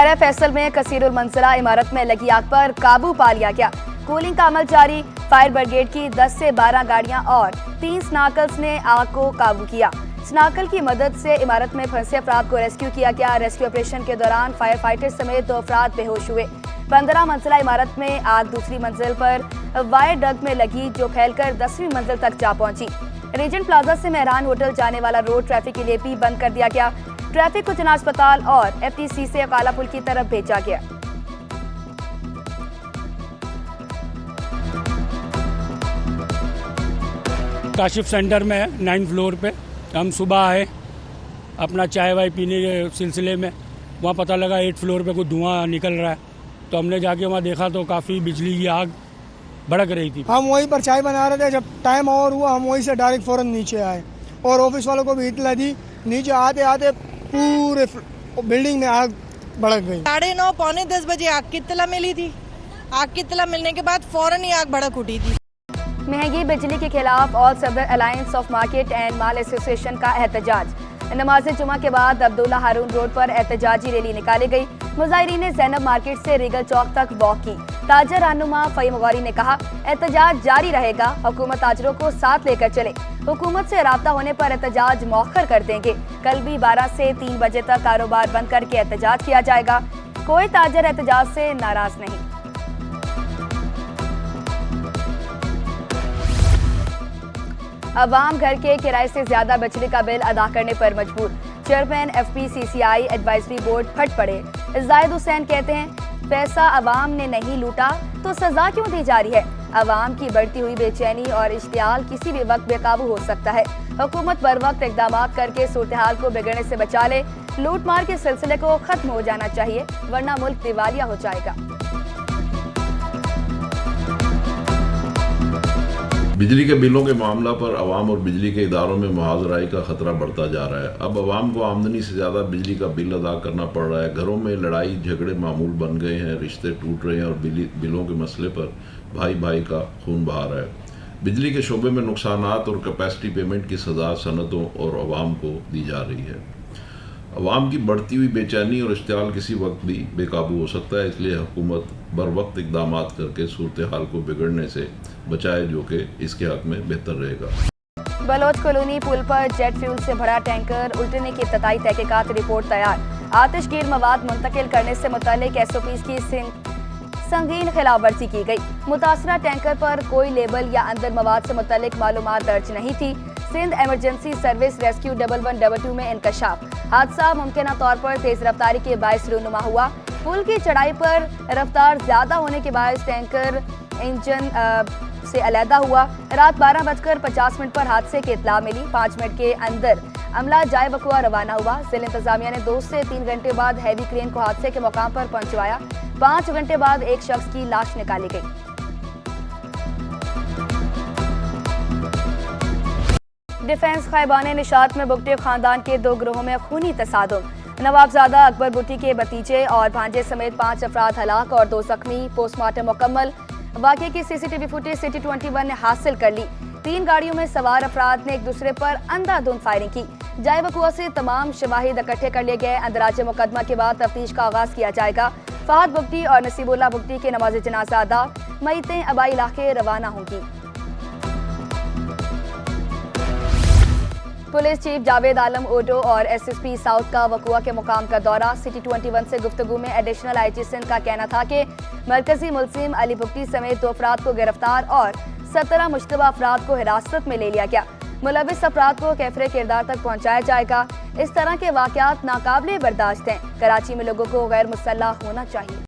शहर फैसल में कसीरुल मंजिला इमारत में लगी आग पर काबू पा लिया गया। कूलिंग का अमल जारी। फायर ब्रिगेड की 10 से 12 गाड़ियां और 3 स्नाकल्स ने आग को काबू किया। स्नाकल की मदद से इमारत में फंसे अफराद को रेस्क्यू किया गया। रेस्क्यू ऑपरेशन के दौरान फायर फाइटर समेत 2 अफराद बेहोश हुए। 15 मंजिला इमारत में आग दूसरी मंजिल पर वायर डग में लगी, जो फैलकर 10वीं मंजिल तक जा पहुंची। रीजेंट प्लाजा से मेहरान होटल जाने वाला रोड ट्रैफिक के लिए भी बंद कर दिया गया। ट्रैफिक को जना अस्पताल और एफटीसी से काला पुल की तरफ भेजा गया। काशिफ सेंटर में 9th फ्लोर पे हम सुबह आए अपना चाय वाय पीने के सिलसिले में। वहाँ पता लगा 8th फ्लोर पे कुछ धुआं निकल रहा है, तो हमने जाके वहाँ देखा तो काफ़ी बिजली की आग भड़क रही थी। हम वहीं पर चाय बना रहे थे, जब टाइम ओवर हुआ हम वहीं से डायरेक्ट फ़ौरन नीचे आए और ऑफिस वालों को भी इत्तला दी। नीचे आते आते पूरे बिल्डिंग में आग भड़क गई। 9:30 पौने 10 बजे आग की इत्तला मिली थी। आग की इत्तला मिलने के बाद फ़ौरन ही आग भड़क उठी थी। महंगी बिजली के खिलाफ ऑल सदर alliance of market and mall association का एहतजाज। नमाज जुमा के बाद अब्दुल्ला हारून रोड पर एहतजाजी रैली निकाली गई। मुजाहिरीन ने ज़ैनब मार्केट से रीगल चौक तक वॉक की। ताजर रहनुमा फ़हीम गौरी ने कहा, एहतजाज जारी रहेगा, हुकूमत ताजरों को साथ लेकर चले। हुकूमत से राब्ता होने पर एहतजाज मौखर कर देंगे। कल भी 12 से 3 बजे तक कारोबार बंद करके एहतजाज किया जाएगा। कोई ताजर एहतजाज से नाराज नहीं। अवाम घर के किराए से ज्यादा बिजली का बिल अदा करने पर मजबूर। चेयरमैन FPCCI एडवाइजरी बोर्ड फट पड़े। जाहिद हुसैन कहते हैं, पैसा अवाम ने नहीं लूटा तो सजा क्यों दी जा रही है। अवाम की बढ़ती हुई बेचैनी और इश्तियाल किसी भी वक्त बेकाबू हो सकता है। हुकूमत बर वक्त इकदाम करके सूरत-ए-हाल को बिगड़ने से बचा ले। लूट मार के सिलसिले को खत्म हो जाना चाहिए, वरना मुल्क दिवालिया हो जाएगा। बिजली के बिलों के मामला पर अवाम और बिजली के इदारों में मुहाजराई का खतरा बढ़ता जा रहा है। अब अवाम को आमदनी से ज़्यादा बिजली का बिल अदा करना पड़ रहा है। घरों में लड़ाई झगड़े मामूल बन गए हैं, रिश्ते टूट रहे हैं और बिलों के मसले पर भाई भाई का खून बहा रहा है। बिजली के शोबे में नुकसानात और कैपेसिटी पेमेंट की सज़ा सनतों और अवाम को दी जा रही है। अवाम की बढ़ती हुई बेचैनी और इश्तियाल किसी वक्त भी बेकाबू हो सकता है, इसलिए हुकूमत बर वक्त इकदाम करके सूरत हाल को बिगड़ने से बचाए, जो कि इसके हक में बेहतर रहेगा। बलोच कॉलोनी पुल पर जेट फ्यूल से भरा टैंकर उल्टने की इब्तदाई तहकीकात रिपोर्ट तैयार। आतिशगीर मवाद मुंतकिल करने से मुतालिक SOPs की संगीन खिलाफवर्जी की गई। मुतासरा टैंकर पर कोई लेबल या अंदर मवाद से मुतालिक मालूमात दर्ज नहीं थी। सिंध एमरजेंसी सर्विस रेस्क्यू 1112 में इंकशाफ। हादसा मुमकिन तौर पर तेज रफ्तारी के बायस रूनुमा हुआ। पुल की चढ़ाई पर रफ्तार ज्यादा होने के बायस टैंकर इंजन से अलहदा हुआ। रात 12:50 पर हादसे की इत्तला मिली। 5 मिनट के अंदर अमला जाए बकुआ रवाना हुआ। जिला इंतजामिया ने 2 से 3 घंटे बाद हैवी क्रेन को हादसे के मकाम पर पहुंचवाया। 5 घंटे बाद एक शख्स की लाश निकाली गई। डिफेंस खैबाने निशात में बुगटे खानदान के 2 ग्रोहों में खूनी तसादुम। नवाबजादा अकबर बुटी के भतीजे और भांजे समेत 5 अफराद हलाक और 2 जख्मी। पोस्टमार्टम मुकम्मल। वाक़े की CCTV फुटेज सिटी 21 ने हासिल कर ली। 3 गाड़ियों में सवार अफराद ने एक दूसरे पर अंधाधुंध फायरिंग की। जाए बकुआ से तमाम शवाहिद इकट्ठे कर लिए गए। अंदराज मुकदमा के बाद तफ्तीश का आगाज किया जाएगा। फहद बुगटी और नसीबुल्ला बुगटी के नमाज जनाजा अदा। मयतें अबाई इलाके रवाना होंगी। पुलिस चीफ जावेद आलम ओडो और SSP साउथ का वकुआ के मुकाम का दौरा। सिटी 21 से गुफ्तगू में एडिशनल IG सिंध का कहना था कि मरकजी मुलजिम अली बुगटी समेत 2 अफराद को गिरफ्तार और 17 मुश्तबा अफराद को हिरासत में ले लिया गया। मुलविस अफराद को कैफरे किरदार तक पहुंचाया जाएगा। इस तरह के वाकयात नाकाबिले बर्दाश्त हैं। कराची में लोगों को गैर मुसल्लह होना चाहिए।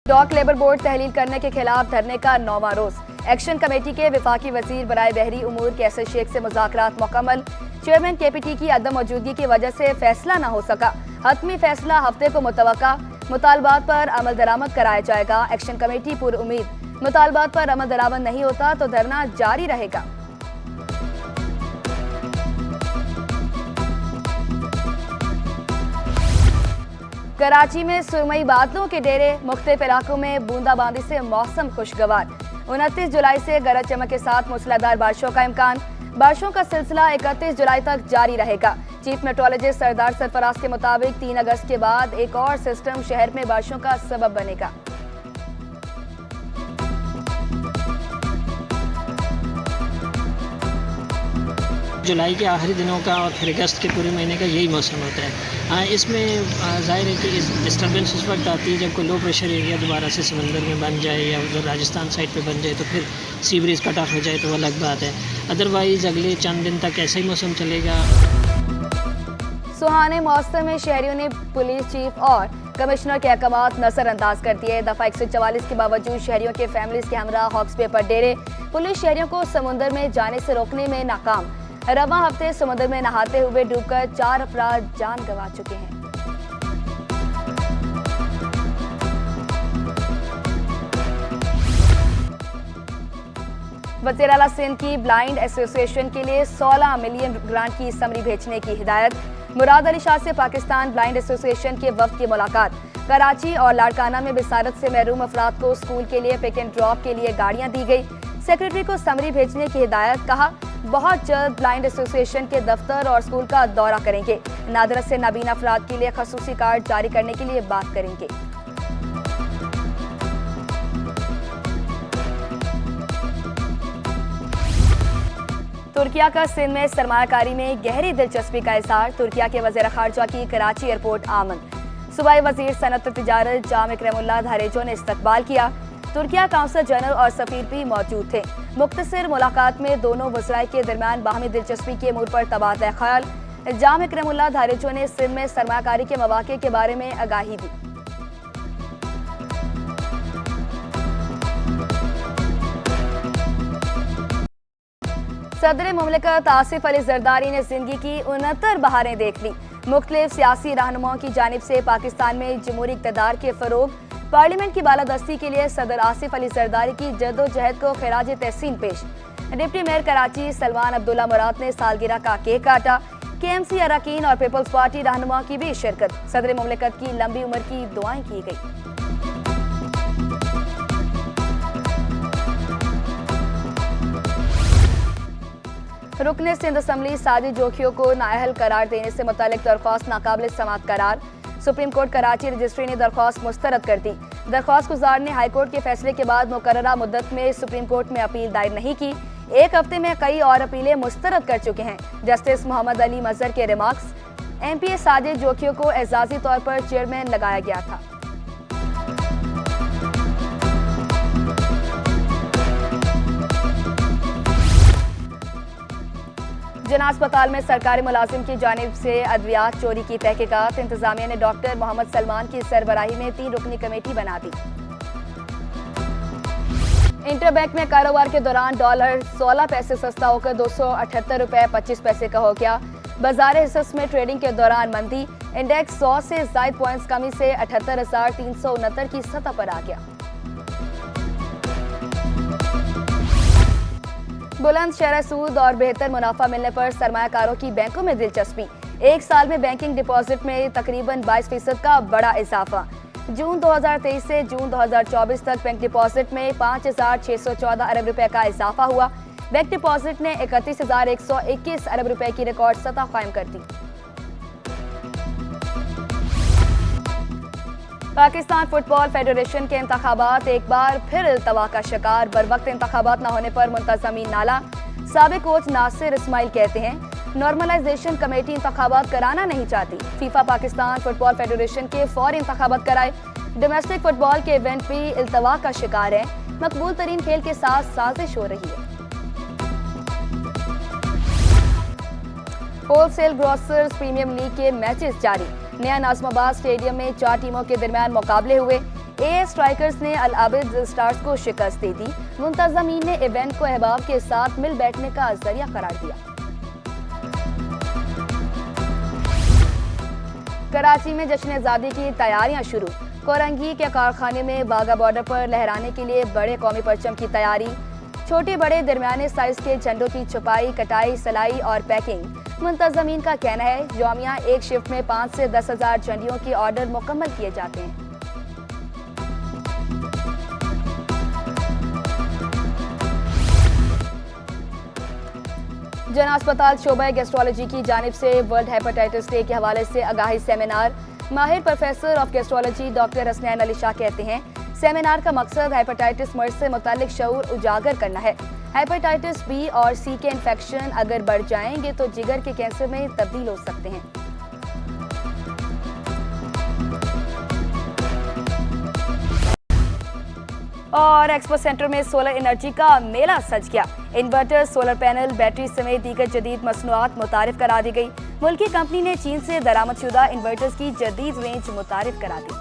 डॉक लेबर बोर्ड तहलील करने के खिलाफ धरने का 9वां रोज। एक्शन कमेटी के विफाकी वजीर बराए बहरी उमूर कैसर शेख से मुज़ाकरात मुकम्मल। चेयरमैन KPT की अदम मौजूदगी की वजह से फैसला न हो सका। हतमी फैसला हफ्ते को मुतवक्का। मुतालबात पर अमल दरामद कराया जाएगा। Action committee पुरउम्मीद। मुतालबात पर अमल दरामद नहीं होता तो धरना जारी रहेगा। कराची में सुरमई बादलों के डेरे। मुख्तलिफ इलाकों में बूंदाबांदी से मौसम खुशगवार। 29 जुलाई से गरज चमक के साथ मूसलाधार बारिशों का इम्कान। बारिशों का सिलसिला 31 जुलाई तक जारी रहेगा। चीफ मेट्रोलॉजिस्ट सरदार सरफराज के मुताबिक 3 अगस्त के बाद एक और सिस्टम शहर में बारिशों का सबब बनेगा। जुलाई के आखिरी दिनों का और फिर अगस्त के पूरे महीने का यही मौसम होता है। इसमें जाहिर है कि इस डिस्टर्बेंस उस वक्त आती है जब कोई लो प्रेशर एरिया दोबारा से समंदर में बन जाए या उधर राजस्थान साइड पे बन जाए, तो फिर सी ब्रीज कट ऑफ हो जाए तो अलग बात है। अदरवाइज़ अगले चंद दिन तक ऐसा ही मौसम चलेगा। सुहाने मौसम में शहरियों ने पुलिस चीफ और कमिश्नर के अहकामात नजरअंदाज कर दिए। दफा 144 के बावजूद शहरियों के फैमिलीज के हमरा हॉक्स पे पर डेरे। पुलिस शहरियों को समुद्र में जाने से रोकने में नाकाम। रवा हफ्ते समुद्र में नहाते हुए डूबकर 4 अफराद जान गंवा चुके हैं। वज़ीर आला सिंध की ब्लाइंड एसोसिएशन के लिए 16 मिलियन ग्रांट की समरी भेजने की हिदायत। मुराद अली शाह से पाकिस्तान ब्लाइंड एसोसिएशन के वफ्द की मुलाकात। कराची और लाड़काना में बिसारत से महरूम अफराद को स्कूल के लिए पिक एंड ड्रॉप के लिए गाड़ियां दी गई। सेक्रेटरी को समरी भेजने की हिदायत। कहा, बहुत जल्द ब्लाइंड एसोसिएशन के दफ्तर और स्कूल का दौरा करेंगे। नादरत से नाबीना अफराद के लिए खसूसी कार्ड जारी करने के लिए बात करेंगे। तुर्किया का सिंध में सरमायाकारी में गहरी दिलचस्पी का इजहार। तुर्किया के वज़ीर ख़ारजा की कराची एयरपोर्ट आमद। सूबाई वज़ीर सनअत तिजारत जाम इकरामुल्लाह धारेजो ने इस्तकबाल किया। तुर्किया काउंसल जनरल और सफीर भी मौजूद थे। मुख्तसर मुलाकात में दोनों वज़राए के दरमियान बाहमी दिलचस्पी के अमूर पर तबादला ख्याल। जाम इकरामुल्लाह धारेजो ने सिंध में सरमायाकारी के मौक़े के बारे में आगाही दी। सदर मुमलिकत आसिफ अली जरदारी ने जिंदगी की 69 बहारें देख ली। मुख्तलिफ सियासी रहनुमाओं की जानिब से पाकिस्तान में जमहूरी इक़्तिदार के फ़रोग़, पार्लियामेंट की बालादस्ती के लिए सदर आसिफ अली जरदारी की जद्दोजहद को खिराज तहसीन पेश। डिप्टी मेयर कराची सलमान अब्दुल्ला मुराद ने सालगिरह का केक काटा। KMC अरकान और पीपल्स पार्टी रहनुमाओं की भी शिरकत। सदर मुमलिकत की लंबी उम्र की दुआएं की गई। रुकने सिंध असम्बली साजिद जोखियों को नाअहल करार देने से मुतालिक दरख्वास्त नाकाबिल समाअत करार। सुप्रीम कोर्ट कराची रजिस्ट्री ने दरख्वास्त मुस्तरद कर दी। दरख्वास्त गुजार ने हाई कोर्ट के फैसले के बाद मुकर्ररा मुद्दत में सुप्रीम कोर्ट में अपील दायर नहीं की। 1 हफ्ते में कई और अपीलें मुस्तरद कर चुके हैं। जस्टिस मोहम्मद अली मजहर के रिमार्क्स। MPA साजिद जोखियों को एजाजी तौर पर चेयरमैन लगाया गया था। जना अस्पताल में सरकारी मुलाजिम की जानिब से अद्वियात चोरी की तहकीकात। इंतजामिया ने डॉक्टर मोहम्मद सलमान की सरबराही में 3 रुकनी कमेटी बना दी। इंटरबैंक में कारोबार के दौरान डॉलर 16 पैसे सस्ता होकर 278 रुपए 25 पैसे का हो गया। बाजार हिस्स में ट्रेडिंग के दौरान मंदी। इंडेक्स 100 से ज़ायद पॉइंट्स कमी से 78,369 की सतह पर आ गया। बुलंद शरह सूद और बेहतर मुनाफा मिलने पर सरमायाकारों की बैंकों में दिलचस्पी। 1 साल में बैंकिंग डिपॉजिट में तकरीबन 22% का बड़ा इजाफा। जून 2023 से जून 2024 तक बैंक डिपॉजिट में 5,614 अरब रुपए का इजाफा हुआ। बैंक डिपॉजिट ने 31,121 अरब रुपए की रिकॉर्ड सतह कायम कर दी। पाकिस्तान फुटबॉल फेडरेशन के इंतखाबात एक बार फिर इल्तवा का शिकार। बरवक्त इंतखाबात न होने पर मुंतज़मीन नाला। साबिक कोच नासिर इस्माइल कहते हैं, नॉर्मलाइजेशन कमेटी इंतखाबात कराना नहीं चाहती। फीफा पाकिस्तान फुटबॉल फेडरेशन के फौरी इंतखाबात कराए। डोमेस्टिक फुटबॉल के इवेंट भी इल्तवा का शिकार है। मकबूल तरीन खेल के साथ साजिश हो रही है। होलसेल ग्रोसर्स प्रीमियम लीग के मैचेस जारी। नया नाज़िमाबाद स्टेडियम में 4 टीमों के दरमियान मुकाबले हुए। AS स्ट्राइकर्स ने अल आबिद स्टार्स को शिकस्त दे दी। मुंतज़मीन ने इवेंट को अहबाब के साथ मिल बैठने का जरिया करार दिया। कराची में जश्न आज़ादी की तैयारियां शुरू। कोरंगी के कारखाने में वाघा बॉर्डर पर लहराने के लिए बड़े कौमी परचम की तैयारी। छोटे बड़े दरमियाने साइज के झंडों की छपाई, कटाई, सिलाई और पैकिंग। मुंतज़मीन का कहना है, यौमिया एक शिफ्ट में 5 से 10,000 झंडियों के ऑर्डर मुकम्मल किए जाते हैं। जन अस्पताल शोबा गैस्ट्रोलॉजी की जानिब से वर्ल्ड हेपेटाइटिस डे के हवाले से आगाही सेमिनार। माहिर professor of gastrology doctor Hasnain Ali Shah कहते हैं, सेमिनार का मकसद हेपेटाइटिस मर्ज से मुतालिक शऊर उजागर करना है। हेपेटाइटिस बी और सी के इन्फेक्शन अगर बढ़ जाएंगे तो जिगर के कैंसर में तब्दील हो सकते हैं। और एक्सपो सेंटर में सोलर एनर्जी का मेला सज गया। इन्वर्टर, सोलर पैनल, बैटरी समेत दीगर जदीद मसनूआत मुतारिफ करा दी गई। मुल्की कंपनी ने चीन से दरामदशुदा इन्वर्टर्स की जदीद रेंज मुतारिफ करा दी।